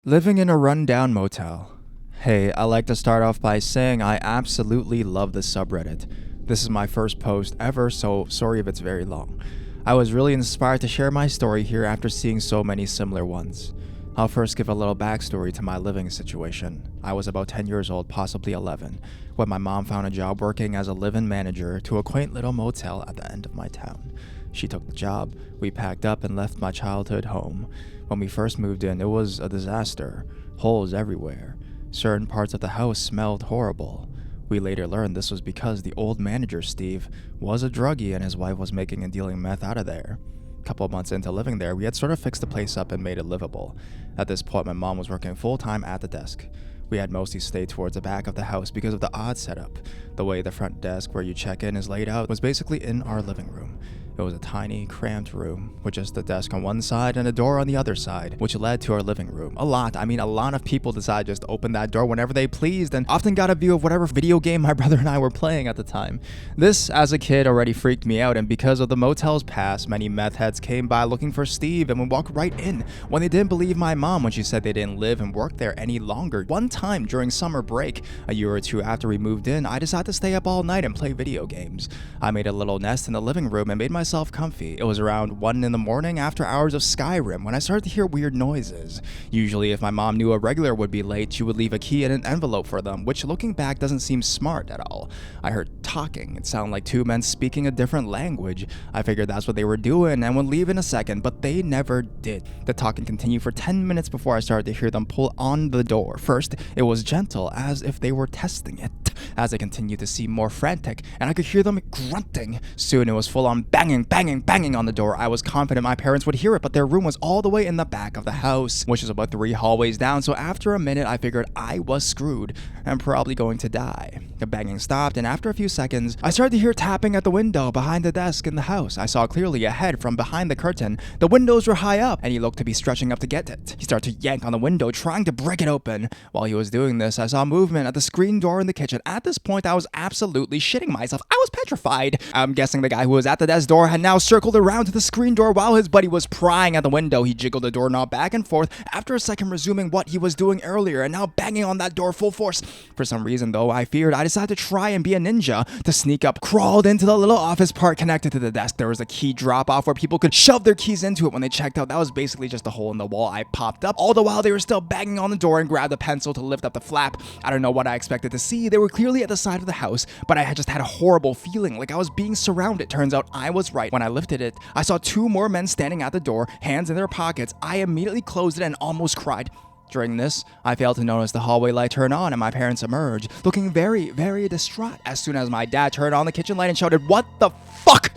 Living in a rundown motel. Hey, I like to start off by saying I absolutely love this subreddit. This is my first post ever, so sorry if it's very long. I was really inspired to share my story here after seeing so many similar ones. I'll first give a little backstory to my living situation. I was about 10 years old, possibly 11, when my mom found a job working as a live-in manager to a quaint little motel at the end of my town. She took the job, we packed up and left my childhood home. When we first moved in, it was a disaster. Holes everywhere. Certain parts of the house smelled horrible. We later learned this was because the old manager, Steve, was a druggie and his wife was making and dealing meth out of there. A couple of months into living there, we had sort of fixed the place up and made it livable. At this point, my mom was working full-time at the desk. We had mostly stayed towards the back of the house because of the odd setup. The way the front desk where you check in is laid out was basically in our living room. It was a tiny, cramped room with just the desk on one side and a door on the other side, which led to our living room. A lot of people decided just to open that door whenever they pleased and often got a view of whatever video game my brother and I were playing at the time. This, as a kid, already freaked me out, and because of the motel's past, many meth heads came by looking for Steve and would walk right in when they didn't believe my mom when she said they didn't live and work there any longer. One time during summer break, a year or two after we moved in, I decided to stay up all night and play video games. I made a little nest in the living room and made myself comfy. It was around 1 in the morning after hours of Skyrim when I started to hear weird noises. Usually if my mom knew a regular would be late, she would leave a key in an envelope for them, which looking back doesn't seem smart at all. I heard talking. It sounded like two men speaking a different language. I figured that's what they were doing and would leave in a second, but they never did. The talking continued for 10 minutes before I started to hear them pull on the door. First, it was gentle, as if they were testing it. As I continued to seem more frantic, and I could hear them grunting. Soon it was full on banging on the door. I was confident my parents would hear it, but their room was all the way in the back of the house, which is about 3 hallways down, so after a minute I figured I was screwed and probably going to die. The banging stopped, and after a few seconds, I started to hear tapping at the window behind the desk in the house. I saw clearly a head from behind the curtain. The windows were high up, and he looked to be stretching up to get it. He started to yank on the window, trying to break it open. While he was doing this, I saw movement at the screen door in the kitchen. At this point, I was absolutely shitting myself. I was petrified. I'm guessing the guy who was at the desk door had now circled around to the screen door while his buddy was prying at the window. He jiggled the doorknob back and forth, after a second resuming what he was doing earlier, and now banging on that door full force. For some reason, though, I feared, I decided to try and be a ninja. To sneak up, crawled into the little office part connected to the desk. There was a key drop-off where people could shove their keys into it when they checked out. That was basically just a hole in the wall. I popped up, all the while they were still banging on the door, and grabbed a pencil to lift up the flap. I don't know what I expected to see. They were clearly at the side of the house, but I had just had a horrible feeling, like I was being surrounded. Turns out I was right. When I lifted it, I saw 2 more men standing at the door, hands in their pockets. I immediately closed it and almost cried. During this, I failed to notice the hallway light turn on and my parents emerge, looking very, very distraught. As soon as my dad turned on the kitchen light and shouted, "What the fuck?"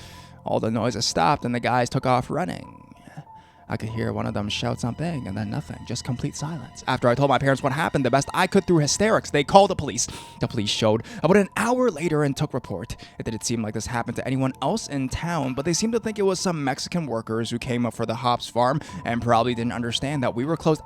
all the noises stopped and the guys took off running. I could hear one of them shout something and then nothing, just complete silence. After I told my parents what happened the best I could through hysterics, they called the police. The police showed about an hour later and took report. It didn't seem like this happened to anyone else in town, but they seemed to think it was some Mexican workers who came up for the hops farm and probably didn't understand that we were closed.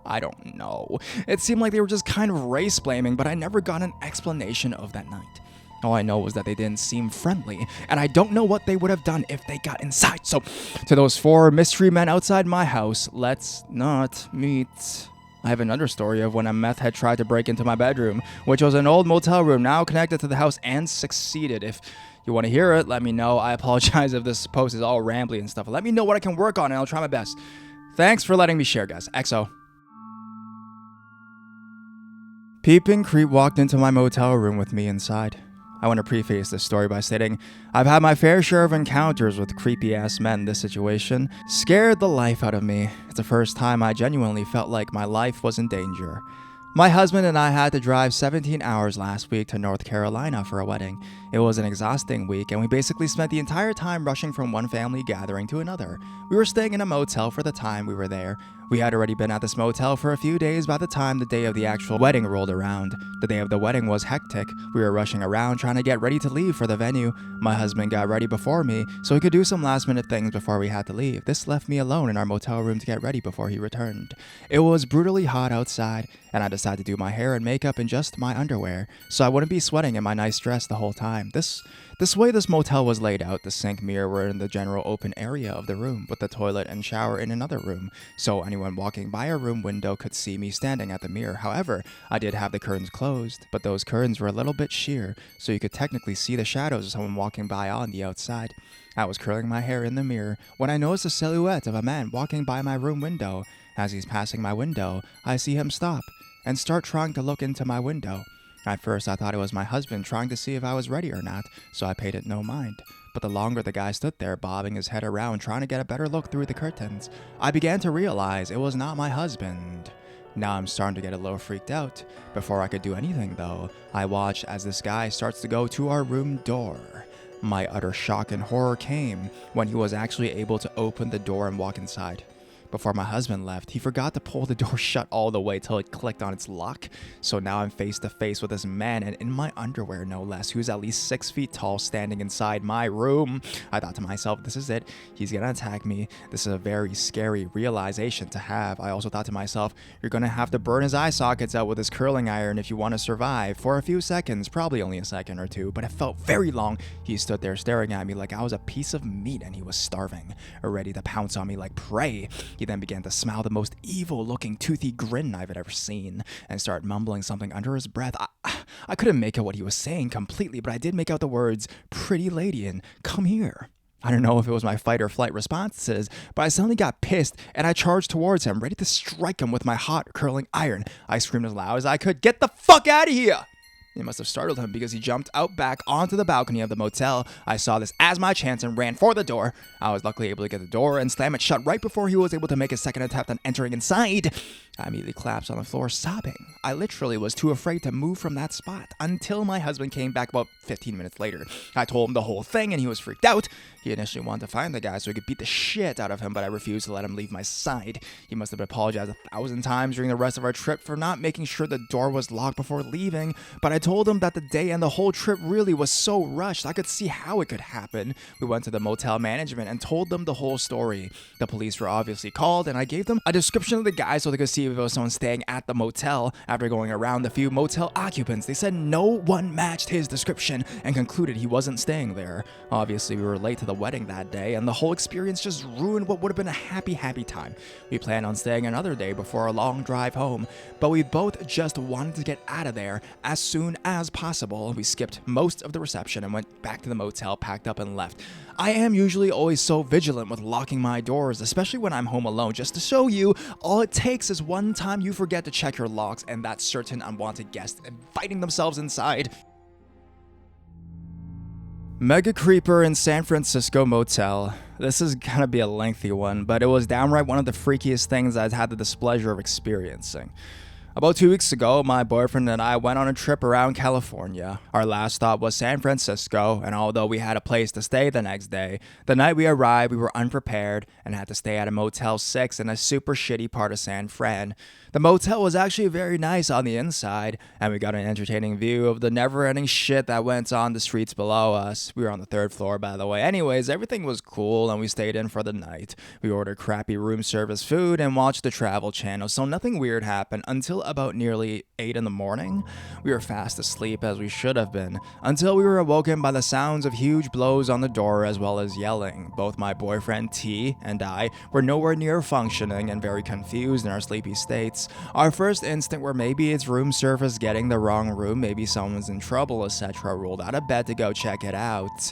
I don't know. It seemed like they were just kind of race blaming, but I never got an explanation of that night. All I know was that they didn't seem friendly, and I don't know what they would have done if they got inside. So, to those 4 mystery men outside my house, let's not meet. I have another story of when a meth head tried to break into my bedroom, which was an old motel room now connected to the house, and succeeded. If you want to hear it, let me know. I apologize if this post is all rambly and stuff. Let me know what I can work on, and I'll try my best. Thanks for letting me share, guys. XO. Peeping Creep walked into my motel room with me inside. I want to preface this story by stating, I've had my fair share of encounters with creepy-ass men. This situation scared the life out of me. It's the first time I genuinely felt like my life was in danger. My husband and I had to drive 17 hours last week to North Carolina for a wedding. It was an exhausting week, and we basically spent the entire time rushing from one family gathering to another. We were staying in a motel for the time we were there. We had already been at this motel for a few days by the time the day of the actual wedding rolled around. The day of the wedding was hectic. We were rushing around trying to get ready to leave for the venue. My husband got ready before me, so he could do some last minute things before we had to leave. This left me alone in our motel room to get ready before he returned. It was brutally hot outside, and I decided to do my hair and makeup in just my underwear, so I wouldn't be sweating in my nice dress the whole time. This way this motel was laid out, the sink mirror were in the general open area of the room, with the toilet and shower in another room, so anyone anyone walking by our room window could see me standing at the mirror. However, I did have the curtains closed, but those curtains were a little bit sheer, so you could technically see the shadows of someone walking by on the outside. I was curling my hair in the mirror when I noticed the silhouette of a man walking by my room window. As he's passing my window, I see him stop and start trying to look into my window. At first, I thought it was my husband trying to see if I was ready or not, so I paid it no mind. But the longer the guy stood there, bobbing his head around, trying to get a better look through the curtains, I began to realize it was not my husband. Now I'm starting to get a little freaked out. Before I could do anything, though, I watched as this guy starts to go to our room door. My utter shock and horror came when he was actually able to open the door and walk inside. Before my husband left, he forgot to pull the door shut all the way till it clicked on its lock. So now I'm face to face with this man, and in my underwear no less, who's at least 6 feet tall, standing inside my room. I thought to myself, this is it. He's gonna attack me. This is a very scary realization to have. I also thought to myself, you're gonna have to burn his eye sockets out with his curling iron if you want to survive. For a few seconds, probably only a second or two, but it felt very long. He stood there staring at me like I was a piece of meat and he was starving, ready to pounce on me like prey. He then began to smile the most evil-looking, toothy grin I've ever seen and started mumbling something under his breath. I couldn't make out what he was saying completely, but I did make out the words, "Pretty lady," and "Come here." I don't know if it was my fight or flight responses, but I suddenly got pissed and I charged towards him, ready to strike him with my hot curling iron. I screamed as loud as I could, "Get the fuck out of here!" It must have startled him because he jumped out back onto the balcony of the motel. I saw this as my chance and ran for the door. I was luckily able to get the door and slam it shut right before he was able to make a second attempt on entering inside. I immediately collapsed on the floor sobbing. I literally was too afraid to move from that spot until my husband came back about 15 minutes later. I told him the whole thing and he was freaked out. He initially wanted to find the guy so he could beat the shit out of him, but I refused to let him leave my side. He must have apologized 1,000 times during the rest of our trip for not making sure the door was locked before leaving, but I told him that the day and the whole trip really was so rushed. I could see how it could happen. We went to the motel management and told them the whole story. The police were obviously called and I gave them a description of the guy so they could see if it was someone staying at the motel. After going around a few motel occupants, they said no one matched his description and concluded he wasn't staying there. Obviously, we were late to the wedding that day and the whole experience just ruined what would have been a happy time. We planned on staying another day before a long drive home, but we both just wanted to get out of there as soon as possible. We skipped most of the reception and went back to the motel, packed up and left. I am usually always so vigilant with locking my doors, especially when I'm home alone. Just to show you, all it takes is one time you forget to check your locks and that certain unwanted guest inviting themselves inside. Mega Creeper in San Francisco motel. This is gonna be a lengthy one, but it was downright one of the freakiest things I've had the displeasure of experiencing. About 2 weeks ago, my boyfriend and I went on a trip around California. Our last stop was San Francisco, and although we had a place to stay the next day, the night we arrived, we were unprepared and had to stay at a Motel 6 in a super shitty part of San Fran. The motel was actually very nice on the inside, and we got an entertaining view of the never-ending shit that went on the streets below us. We were on the 3rd floor, by the way. Anyways, everything was cool, and we stayed in for the night. We ordered crappy room service food and watched the Travel Channel, so nothing weird happened until about nearly 8 in the morning. We were fast asleep, as we should have been, until we were awoken by the sounds of huge blows on the door as well as yelling. Both my boyfriend T and I were nowhere near functioning and very confused in our sleepy states. Our first instinct were maybe it's room service getting the wrong room, maybe someone's in trouble, etc. Rolled out of bed to go check it out.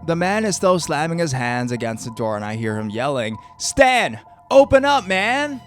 The man is still slamming his hands against the door and I hear him yelling, "Stan, open up, man!"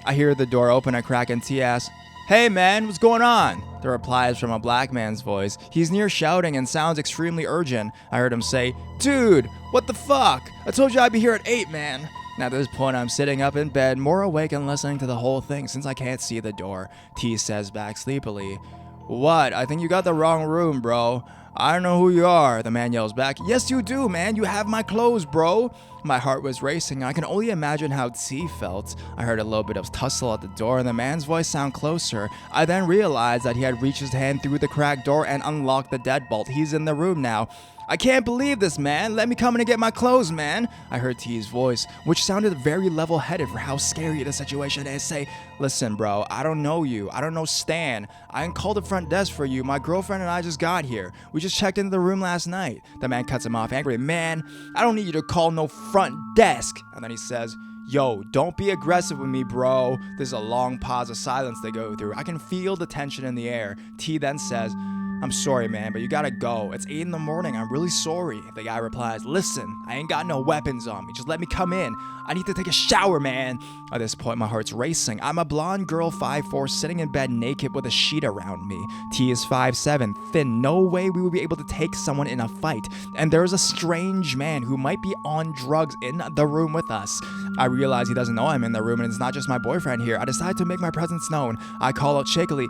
I hear the door open a crack and T asks, "Hey man, what's going on?" The reply is from a black man's voice. He's near shouting and sounds extremely urgent. I heard him say, "Dude, what the fuck? I told you I'd be here at 8, man." Now at this point, I'm sitting up in bed, more awake and listening to the whole thing since I can't see the door. T says back sleepily, "What? I think you got the wrong room, bro." "I don't know who you are," the man yells back. "Yes, you do, man. You have my clothes, bro." My heart was racing. I can only imagine how T felt. I heard a little bit of tussle at the door and the man's voice sound closer. I then realized that he had reached his hand through the cracked door and unlocked the deadbolt. He's in the room now. "I can't believe this, man. Let me come in and get my clothes, man." I heard T's voice, which sounded very level-headed for how scary the situation is, say, "Listen, bro, I don't know you. I don't know Stan. I can call the front desk for you. My girlfriend and I just got here. We just checked into the room last night." The man cuts him off angrily. "Man, I don't need you to call no front desk." And then he says, Yo, don't be aggressive with me, bro. There's a long pause of silence they go through. I can feel the tension in the air. T then says, I'm sorry, man, but you gotta go. It's 8 in the morning. I'm really sorry. The guy replies, listen, I ain't got no weapons on me. Just let me come in. I need to take a shower, man. At this point, my heart's racing. I'm a blonde girl, 5'4", sitting in bed naked with a sheet around me. T is 5'7", thin. No way we would be able to take someone in a fight. And there's a strange man who might be on drugs in the room with us. I realize he doesn't know I'm in the room and it's not just my boyfriend here. I decide to make my presence known. I call out shakily,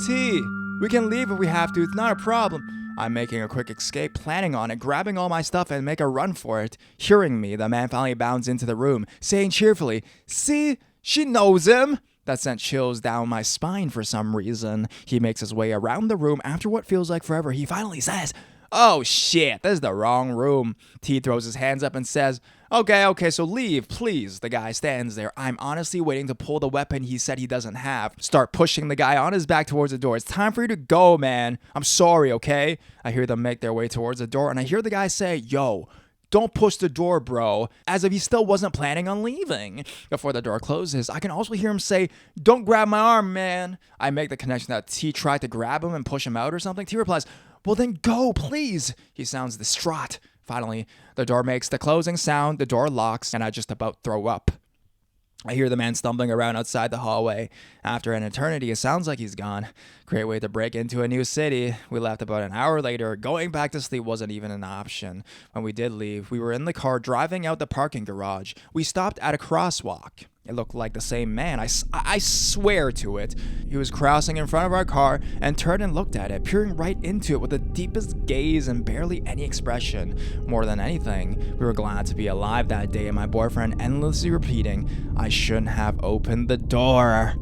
T, we can leave if we have to. It's not a problem. I'm making a quick escape, planning on it, grabbing all my stuff and make a run for it. Hearing me, the man finally bounds into the room, saying cheerfully, see, she knows him. That sent chills down my spine for some reason. He makes his way around the room. After what feels like forever, he finally says, oh shit, this is the wrong room. T throws his hands up and says, okay, so leave, please. The guy stands there. I'm honestly waiting to pull the weapon he said he doesn't have. Start pushing the guy on his back towards the door. It's time for you to go, man. I'm sorry, okay? I hear them make their way towards the door, and I hear the guy say, yo, don't push the door, bro, as if he still wasn't planning on leaving. Before the door closes, I can also hear him say, don't grab my arm, man. I make the connection that T tried to grab him and push him out or something. T replies, well then go, please. He sounds distraught. Finally, the door makes the closing sound, the door locks, and I just about throw up. I hear the man stumbling around outside the hallway. After an eternity, it sounds like he's gone. Great way to break into a new city. We left about an hour later. Going back to sleep wasn't even an option. When we did leave, we were in the car driving out the parking garage. We stopped at a crosswalk. It looked like the same man. I swear to it. He was crossing in front of our car and turned and looked at it, peering right into it with the deepest gaze and barely any expression. More than anything, we were glad to be alive that day and my boyfriend endlessly repeating, I shouldn't have opened the door.